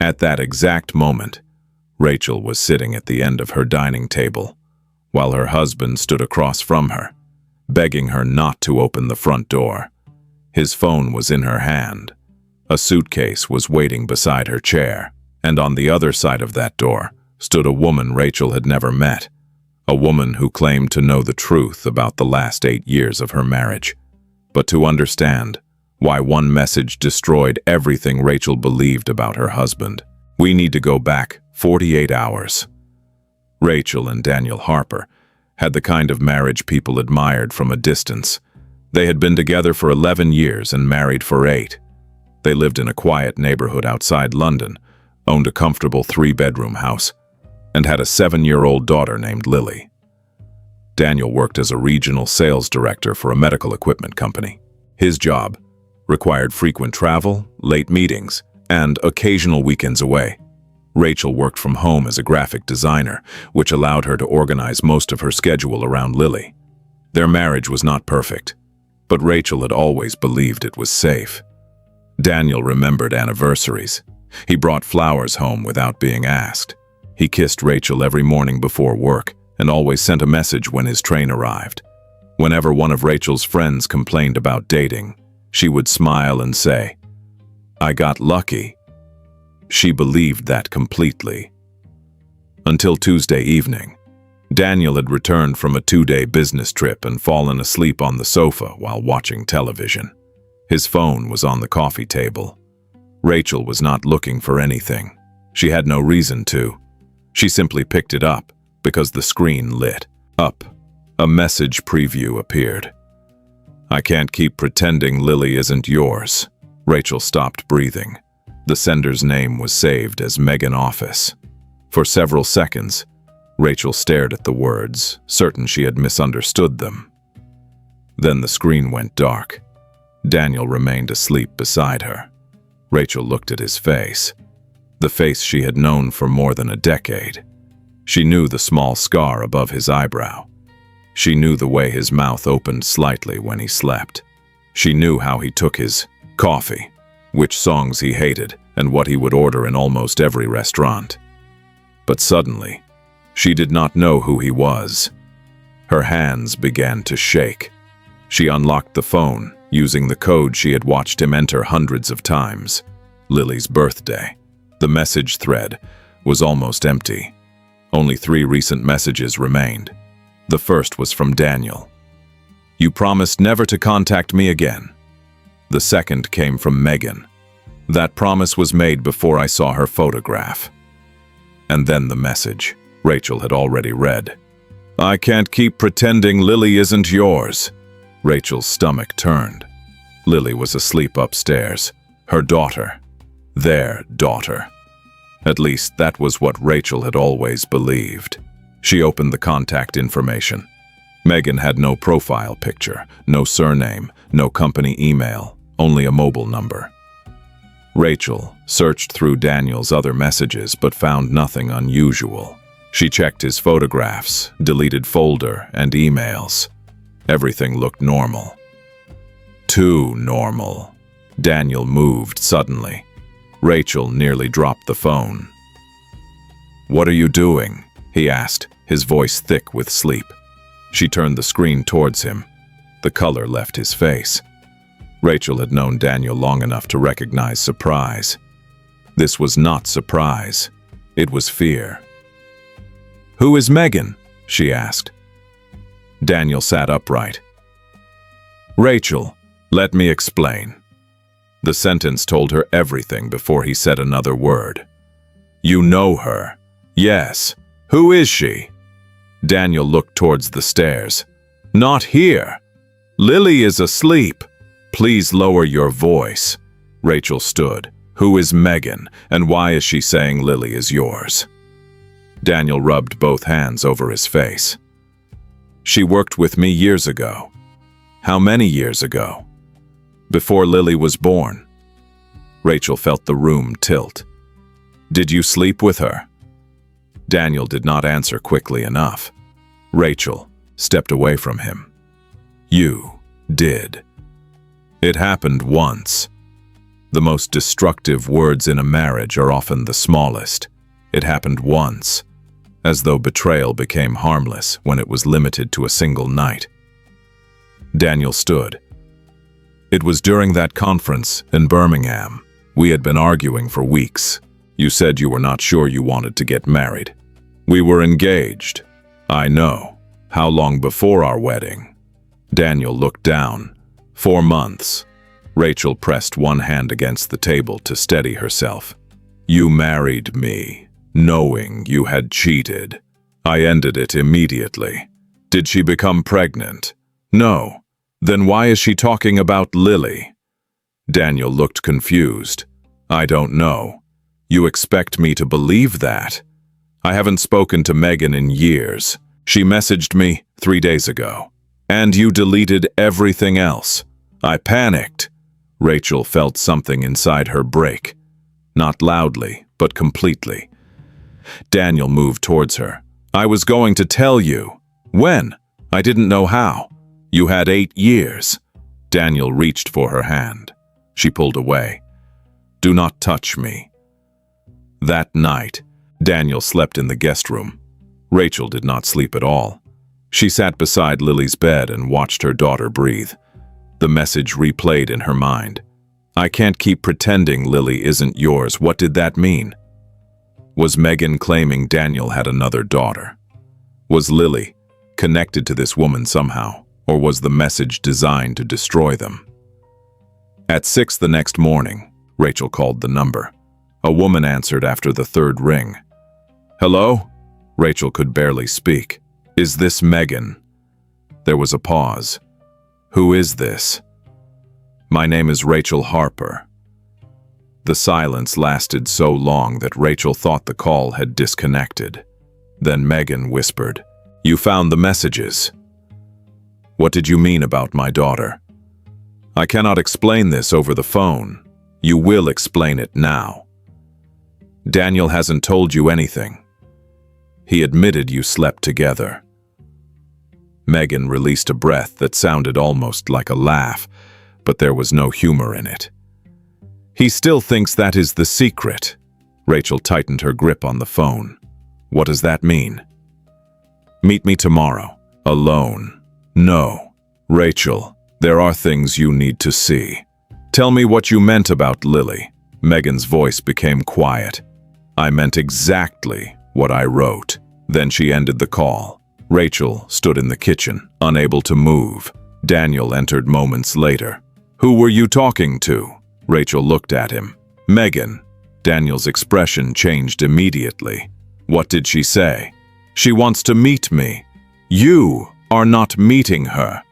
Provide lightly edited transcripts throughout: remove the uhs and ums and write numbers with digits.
At that exact moment, Rachel was sitting at the end of her dining table, while her husband stood across from her, begging her not to open the front door. His phone was in her hand. A suitcase was waiting beside her chair, and on the other side of that door stood a woman Rachel had never met, a woman who claimed to know the truth about the last 8 years of her marriage. But to understand why one message destroyed everything Rachel believed about her husband, we need to go back 48 hours. Rachel and Daniel Harper had the kind of marriage people admired from a distance. They had been together for 11 years and married for 8. They lived in a quiet neighborhood outside London, owned a comfortable 3-bedroom house, and had a 7-year-old daughter named Lily. Daniel worked as a regional sales director for a medical equipment company. His job required frequent travel, late meetings, and occasional weekends away. Rachel worked from home as a graphic designer, which allowed her to organize most of her schedule around Lily. Their marriage was not perfect, but Rachel had always believed it was safe. Daniel remembered anniversaries. He brought flowers home without being asked. He kissed Rachel every morning before work and always sent a message when his train arrived. Whenever one of Rachel's friends complained about dating, she would smile and say, "I got lucky." She believed that completely. Until Tuesday evening, Daniel had returned from a 2-day business trip and fallen asleep on the sofa while watching television. His phone was on the coffee table. Rachel was not looking for anything. She had no reason to. She simply picked it up because the screen lit up. A message preview appeared. "I can't keep pretending Lily isn't yours." Rachel stopped breathing. The sender's name was saved as Megan Office. For several seconds, Rachel stared at the words, certain she had misunderstood them. Then the screen went dark. Daniel remained asleep beside her. Rachel looked at his face, the face she had known for more than a decade. She knew the small scar above his eyebrow. She knew the way his mouth opened slightly when he slept. She knew how he took his coffee, which songs he hated, and what he would order in almost every restaurant. But suddenly, she did not know who he was. Her hands began to shake. She unlocked the phone, using the code she had watched him enter hundreds of times. Lily's birthday. The message thread was almost empty. Only 3 recent messages remained. The first was from Daniel. "You promised never to contact me again." The second came from Megan. "That promise was made before I saw her photograph." And then the message Rachel had already read. "I can't keep pretending Lily isn't yours." Rachel's stomach turned. Lily was asleep upstairs. Her daughter. Their daughter. At least that was what Rachel had always believed. She opened the contact information. Megan had no profile picture, no surname, no company email, only a mobile number. Rachel searched through Daniel's other messages but found nothing unusual. She checked his photographs, deleted folder, and emails. Everything looked normal. Too normal. Daniel moved suddenly. Rachel nearly dropped the phone. "What are you doing?" he asked, his voice thick with sleep. She turned the screen towards him. The color left his face. Rachel had known Daniel long enough to recognize surprise. This was not surprise. It was fear. "Who is Megan?" she asked. Daniel sat upright. "Rachel, let me explain." The sentence told her everything before he said another word. "You know her." "Yes. Who is she?" Daniel looked towards the stairs. "Not here. Lily is asleep. Please lower your voice." Rachel stood. "Who is Megan, and why is she saying Lily is yours?" Daniel rubbed both hands over his face. "She worked with me years ago." "How many years ago?" "Before Lily was born." Rachel felt the room tilt. "Did you sleep with her?" Daniel did not answer quickly enough. Rachel stepped away from him. "You did. It happened once." The most destructive words in a marriage are often the smallest. It happened once, as though betrayal became harmless when it was limited to a single night. Daniel stood. It was during that conference in Birmingham. We had been arguing for weeks. You said you were not sure you wanted to get married. We were engaged. I know. How long before our wedding? Daniel looked down. 4 months. Rachel pressed one hand against the table to steady herself. You married me, knowing you had cheated. I ended it immediately. Did she become pregnant? No. Then why is she talking about Lily? Daniel looked confused. I don't know. You expect me to believe that? I haven't spoken to Megan in years. She messaged me 3 days ago. And you deleted everything else. I panicked. Rachel felt something inside her break. Not loudly, but completely. Daniel moved towards her. I was going to tell you. When? I didn't know how. You had 8 years. Daniel reached for her hand. She pulled away. Do not touch me. That night, Daniel slept in the guest room. Rachel did not sleep at all. She sat beside Lily's bed and watched her daughter breathe. The message replayed in her mind. I can't keep pretending Lily isn't yours. What did that mean? Was Megan claiming Daniel had another daughter? Was Lily connected to this woman somehow? Or was the message designed to destroy them? At 6 the next morning, Rachel called the number. A woman answered after the 3rd ring. Hello? Rachel could barely speak. Is this Megan? There was a pause. Who is this? My name is Rachel Harper. The silence lasted so long that Rachel thought the call had disconnected. Then Megan whispered, You found the messages. What did you mean about my daughter? I cannot explain this over the phone. You will explain it now. Daniel hasn't told you anything. He admitted you slept together. Megan released a breath that sounded almost like a laugh, but there was no humor in it. He still thinks that is the secret. Rachel tightened her grip on the phone. What does that mean? Meet me tomorrow, alone. No, Rachel, there are things you need to see. Tell me what you meant about Lily. Megan's voice became quiet. I meant exactly what I wrote. Then she ended the call. Rachel stood in the kitchen, unable to move. Daniel entered moments later. Who were you talking to? Rachel looked at him. Megan. Daniel's expression changed immediately. What did she say? She wants to meet me. You are not meeting her.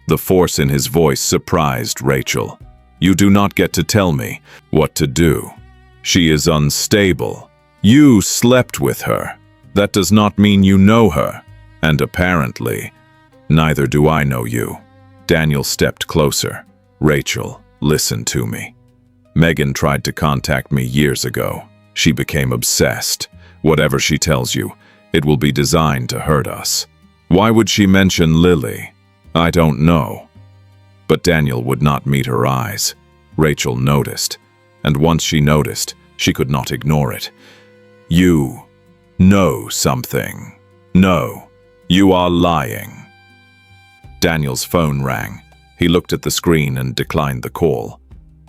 The force in his voice surprised Rachel. You do not get to tell me what to do. She is unstable. You slept with her. That does not mean you know her. And apparently, neither do I know you. Daniel stepped closer. Rachel, listen to me. Megan tried to contact me years ago. She became obsessed. Whatever she tells you, it will be designed to hurt us. Why would she mention Lily? I don't know. But Daniel would not meet her eyes. Rachel noticed, and once she noticed, she could not ignore it. You know something. No, you are lying. Daniel's phone rang. He looked at the screen and declined the call.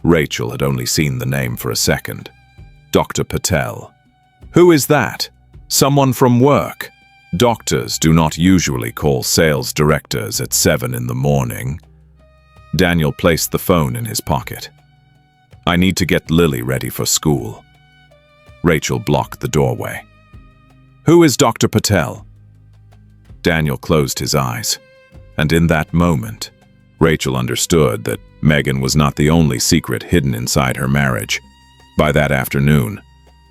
Rachel had only seen the name for a second. Dr. Patel. Who is that? Someone from work. Doctors do not usually call sales directors at 7 in the morning. Daniel placed the phone in his pocket. I need to get Lily ready for school. Rachel blocked the doorway. Who is Dr. Patel? Daniel closed his eyes, and in that moment, Rachel understood that Megan was not the only secret hidden inside her marriage. By that afternoon,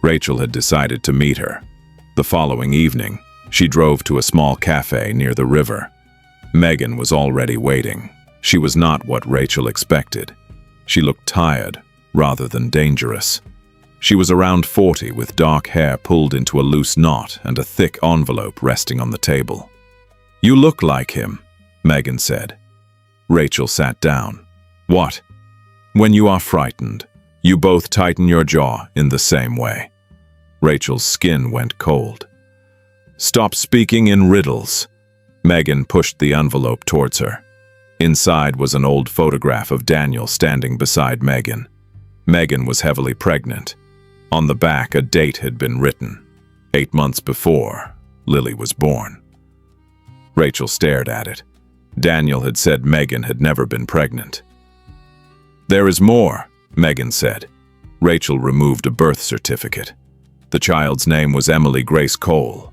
Rachel had decided to meet her. The following evening, she drove to a small cafe near the river. Megan was already waiting. She was not what Rachel expected. She looked tired, rather than dangerous. She was around 40 with dark hair pulled into a loose knot and a thick envelope resting on the table. You look like him, Megan said. Rachel sat down. What? When you are frightened, You both tighten your jaw in the same way. Rachel's skin went cold. Stop speaking in riddles. Megan pushed the envelope towards her. Inside was an old photograph of Daniel standing beside Megan. Megan was heavily pregnant. On the back, a date had been written. 8 months before, Lily was born. Rachel stared at it. Daniel had said Megan had never been pregnant. There is more, Megan said. Rachel removed a birth certificate. The child's name was Emily Grace Cole.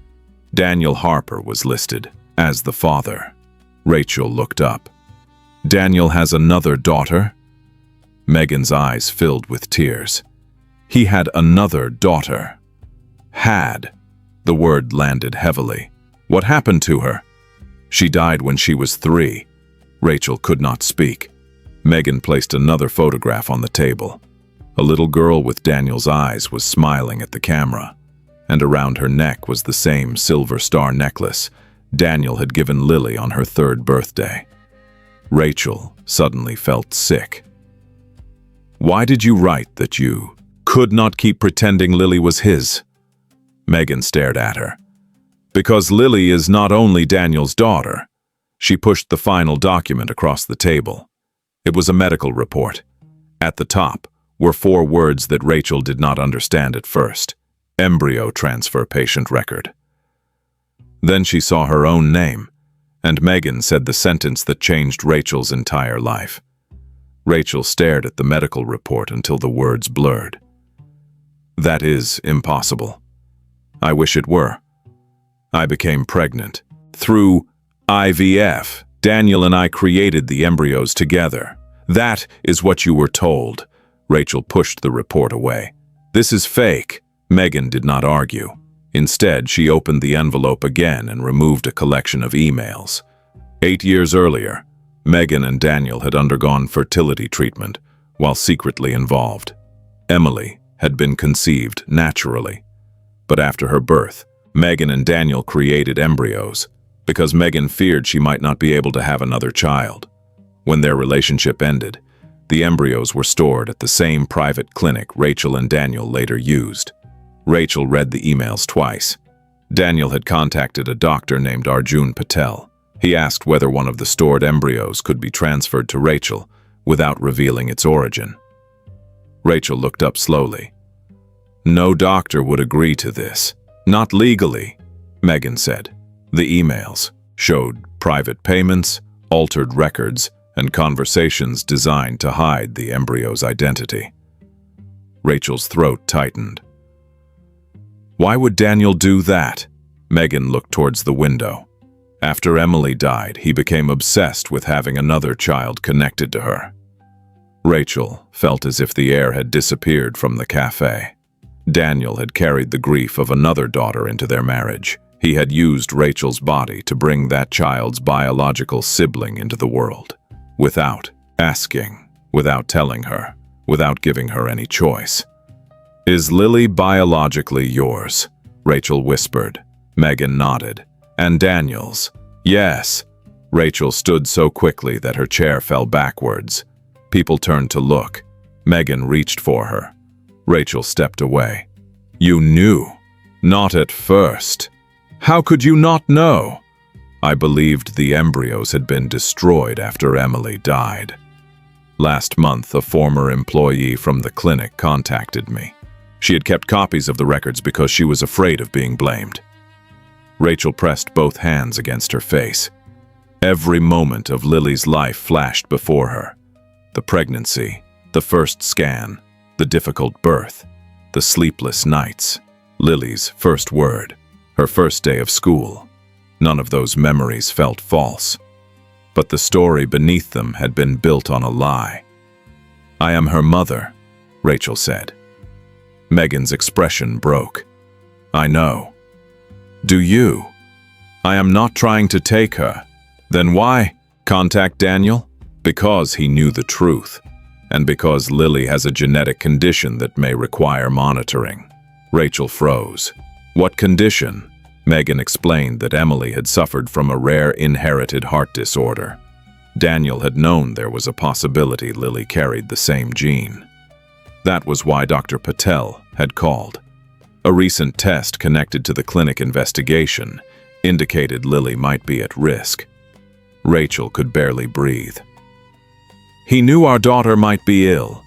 Daniel Harper was listed as the father. Rachel looked up. Daniel has another daughter? Megan's eyes filled with tears. He had another daughter. Had. The word landed heavily. What happened to her? She died when she was 3. Rachel could not speak. Megan placed another photograph on the table. A little girl with Daniel's eyes was smiling at the camera, and around her neck was the same silver star necklace Daniel had given Lily on her 3rd birthday. Rachel suddenly felt sick. Why did you write that you could not keep pretending Lily was his? Megan stared at her. Because Lily is not only Daniel's daughter. She pushed the final document across the table. It was a medical report. At the top were 4 words that Rachel did not understand at first. Embryo transfer patient record. Then she saw her own name, and Megan said the sentence that changed Rachel's entire life. Rachel stared at the medical report until the words blurred. That is impossible. I wish it were. I became pregnant. Through IVF, Daniel and I created the embryos together. That is what you were told. Rachel pushed the report away. This is fake. Megan did not argue. Instead, she opened the envelope again and removed a collection of emails. 8 years earlier, Megan and Daniel had undergone fertility treatment while secretly involved. Emily had been conceived naturally. But after her birth, Megan and Daniel created embryos because Megan feared she might not be able to have another child. When their relationship ended, the embryos were stored at the same private clinic Rachel and Daniel later used. Rachel read the emails twice. Daniel had contacted a doctor named Arjun Patel. He asked whether one of the stored embryos could be transferred to Rachel without revealing its origin. Rachel looked up slowly. No doctor would agree to this. Not legally, Megan said. The emails showed private payments, altered records, and conversations designed to hide the embryo's identity. Rachel's throat tightened. Why would Daniel do that? Megan looked towards the window. After Emily died, he became obsessed with having another child connected to her. Rachel felt as if the air had disappeared from the cafe. Daniel had carried the grief of another daughter into their marriage. He had used Rachel's body to bring that child's biological sibling into the world. Without asking, without telling her, without giving her any choice. Is Lily biologically yours? Rachel whispered. Megan nodded. And Daniel's? Yes. Rachel stood so quickly that her chair fell backwards. People turned to look. Megan reached for her. Rachel stepped away. You knew. Not at first. How could you not know? I believed the embryos had been destroyed after Emily died. Last month, a former employee from the clinic contacted me. She had kept copies of the records because she was afraid of being blamed. Rachel pressed both hands against her face. Every moment of Lily's life flashed before her. The pregnancy, the first scan, the difficult birth, the sleepless nights, Lily's first word, her first day of school. None of those memories felt false. But the story beneath them had been built on a lie. I am her mother, Rachel said. Megan's expression broke. I know. Do you? I am not trying to take her. Then why contact Daniel? Because he knew the truth, and because Lily has a genetic condition that may require monitoring. Rachel froze. What condition? Megan explained that Emily had suffered from a rare inherited heart disorder. Daniel had known there was a possibility Lily carried the same gene. That was why Dr. Patel had called. A recent test connected to the clinic investigation indicated Lily might be at risk. Rachel could barely breathe. He knew our daughter might be ill.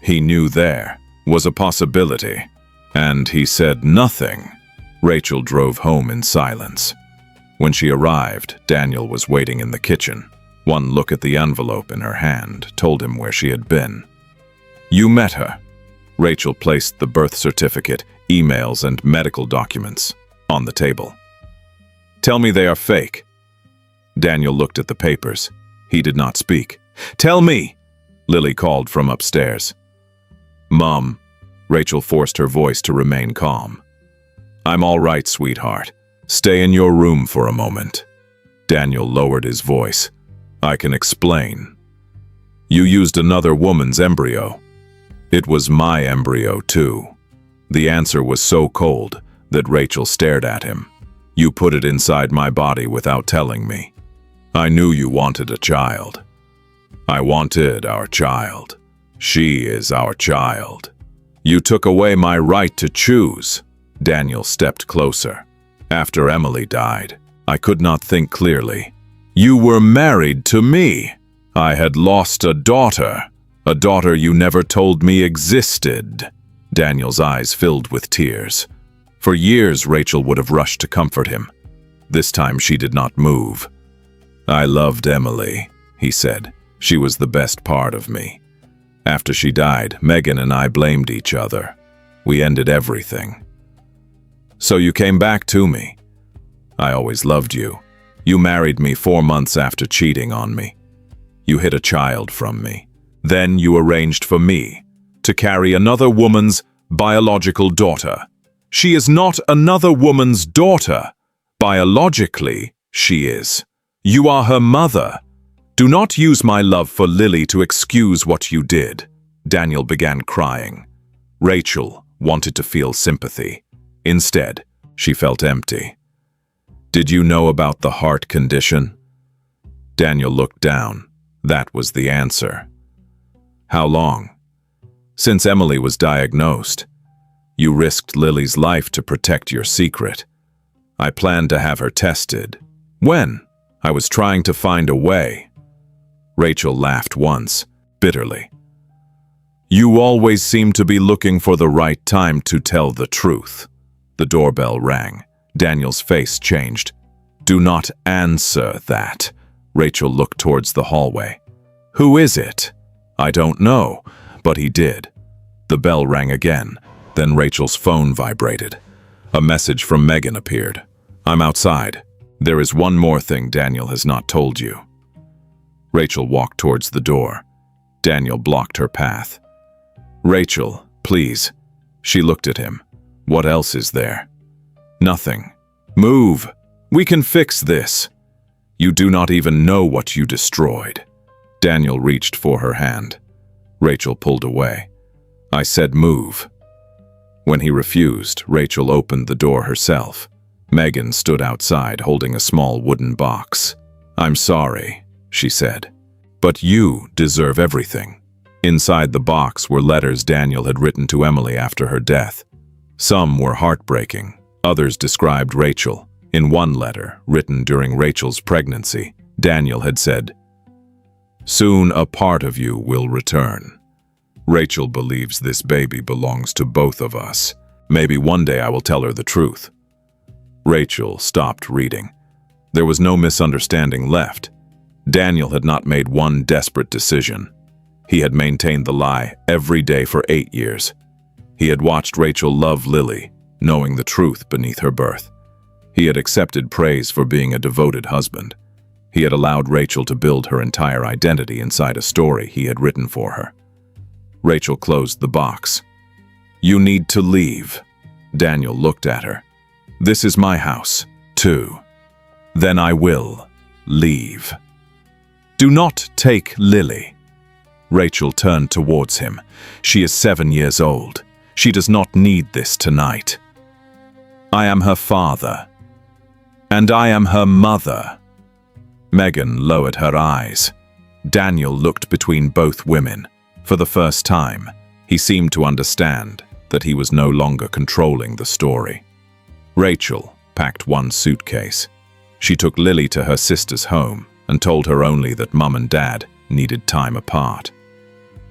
He knew there was a possibility, and he said nothing. Rachel drove home in silence. When she arrived, Daniel was waiting in the kitchen. One look at the envelope in her hand told him where she had been. You met her. Rachel placed the birth certificate, emails, and medical documents on the table. Tell me they are fake. Daniel looked at the papers. He did not speak. Tell me, Lily called from upstairs. Mom, Rachel forced her voice to remain calm. I'm all right, sweetheart. Stay in your room for a moment. Daniel lowered his voice. I can explain. You used another woman's embryo. It was my embryo, too. The answer was so cold that Rachel stared at him. You put it inside my body without telling me. I knew you wanted a child. I wanted our child. She is our child. You took away my right to choose. Daniel stepped closer. After Emily died, I could not think clearly. You were married to me. I had lost a daughter you never told me existed. Daniel's eyes filled with tears. For years, Rachel would have rushed to comfort him. This time she did not move. I loved Emily, he said. She was the best part of me. After she died, Megan and I blamed each other. We ended everything. So you came back to me. I always loved you. You married me 4 months after cheating on me. You hid a child from me. Then you arranged for me to carry another woman's biological daughter. She is not another woman's daughter. Biologically, she is. You are her mother. Do not use my love for Lily to excuse what you did. Daniel began crying. Rachel wanted to feel sympathy. Instead, she felt empty. Did you know about the heart condition? Daniel looked down. That was the answer. How long? Since Emily was diagnosed. You risked Lily's life to protect your secret. I planned to have her tested. When? I was trying to find a way. Rachel laughed once, bitterly. You always seem to be looking for the right time to tell the truth. The doorbell rang. Daniel's face changed. Do not answer that. Rachel looked towards the hallway. Who is it? I don't know, but he did. The bell rang again. Then Rachel's phone vibrated. A message from Megan appeared. I'm outside. There is one more thing Daniel has not told you. Rachel walked towards the door. Daniel blocked her path. Rachel, please. She looked at him. What else is there? Nothing. Move. We can fix this. You do not even know what you destroyed. Daniel reached for her hand. Rachel pulled away. I said move. When he refused, Rachel opened the door herself. Megan stood outside holding a small wooden box. I'm sorry, she said, but you deserve everything. Inside the box were letters Daniel had written to Emily after her death. Some were heartbreaking. Others described Rachel. In one letter, written during Rachel's pregnancy, Daniel had said, Soon a part of you will return. Rachel believes this baby belongs to both of us. Maybe one day I will tell her the truth. Rachel stopped reading. There was no misunderstanding left. Daniel had not made one desperate decision. He had maintained the lie every day for 8 years. He had watched Rachel love Lily, knowing the truth beneath her birth. He had accepted praise for being a devoted husband. He had allowed Rachel to build her entire identity inside a story he had written for her. Rachel closed the box. You need to leave. Daniel looked at her. This is my house, too. Then I will leave. Do not take Lily. Rachel turned towards him. She is 7 years old. She does not need this tonight. I am her father. And I am her mother. Megan lowered her eyes. Daniel looked between both women. For the first time, He seemed to understand that he was no longer controlling the story. Rachel packed one suitcase. She took Lily to her sister's home and told her only that Mum and Dad needed time apart.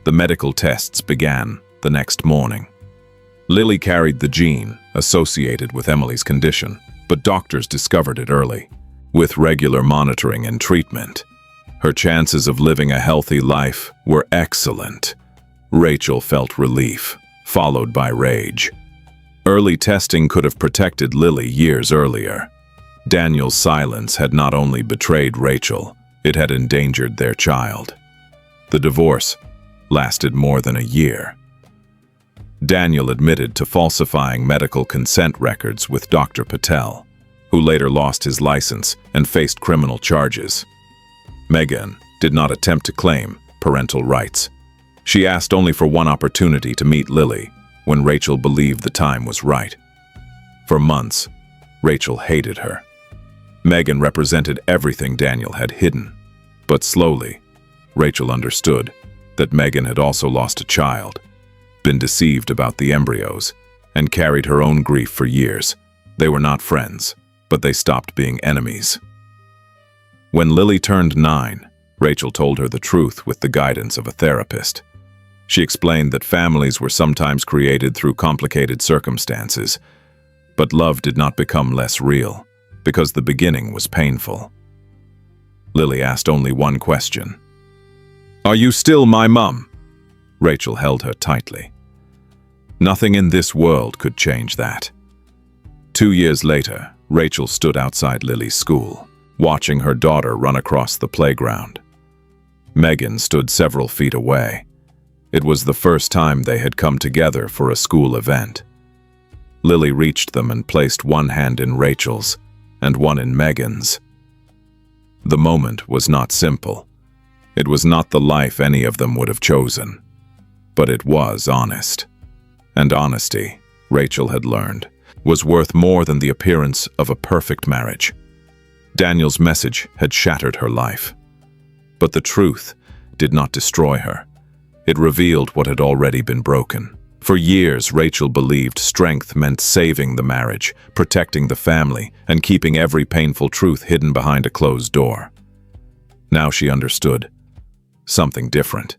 The medical tests began the next morning. Lily carried the gene associated with Emily's condition, but doctors discovered it early. With regular monitoring and treatment, her chances of living a healthy life were excellent. Rachel felt relief, followed by rage. Early testing could have protected Lily years earlier. Daniel's silence had not only betrayed Rachel, it had endangered their child. The divorce lasted more than a year. Daniel admitted to falsifying medical consent records with Dr. Patel, who later lost his license and faced criminal charges. Megan did not attempt to claim parental rights. She asked only for one opportunity to meet Lily when Rachel believed the time was right. For months, Rachel hated her. Megan represented everything Daniel had hidden. But slowly, Rachel understood that Megan had also lost a child, been deceived about the embryos, and carried her own grief for years. They were not friends, but they stopped being enemies. When Lily turned 9, Rachel told her the truth with the guidance of a therapist. She explained that families were sometimes created through complicated circumstances, but love did not become less real because the beginning was painful. Lily asked only one question. "Are you still my mum?" Rachel held her tightly. Nothing in this world could change that. 2 years later, Rachel stood outside Lily's school, watching her daughter run across the playground. Megan stood several feet away. It was the first time they had come together for a school event. Lily reached them and placed one hand in Rachel's and one in Megan's. The moment was not simple. It was not the life any of them would have chosen, but it was honest. And honesty, Rachel had learned, was worth more than the appearance of a perfect marriage. Daniel's message had shattered her life. But the truth did not destroy her. It revealed what had already been broken. For years, Rachel believed strength meant saving the marriage, protecting the family, and keeping every painful truth hidden behind a closed door. Now she understood something different.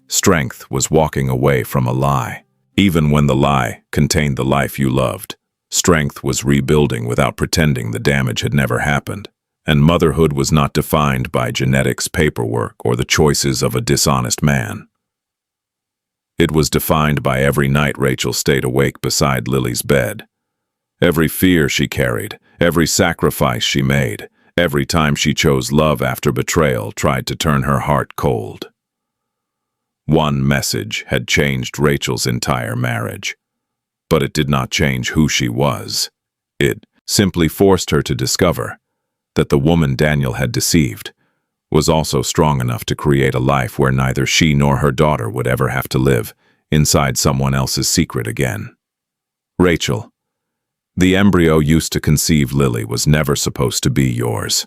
Strength was walking away from a lie. Even when the lie contained the life you loved, strength was rebuilding without pretending the damage had never happened. And motherhood was not defined by genetics, paperwork, or the choices of a dishonest man. It was defined by every night Rachel stayed awake beside Lily's bed. Every fear she carried, every sacrifice she made, every time she chose love after betrayal tried to turn her heart cold. One message had changed Rachel's entire marriage. But it did not change who she was. It simply forced her to discover that the woman Daniel had deceived was also strong enough to create a life where neither she nor her daughter would ever have to live inside someone else's secret again. Rachel, the embryo used to conceive Lily was never supposed to be yours.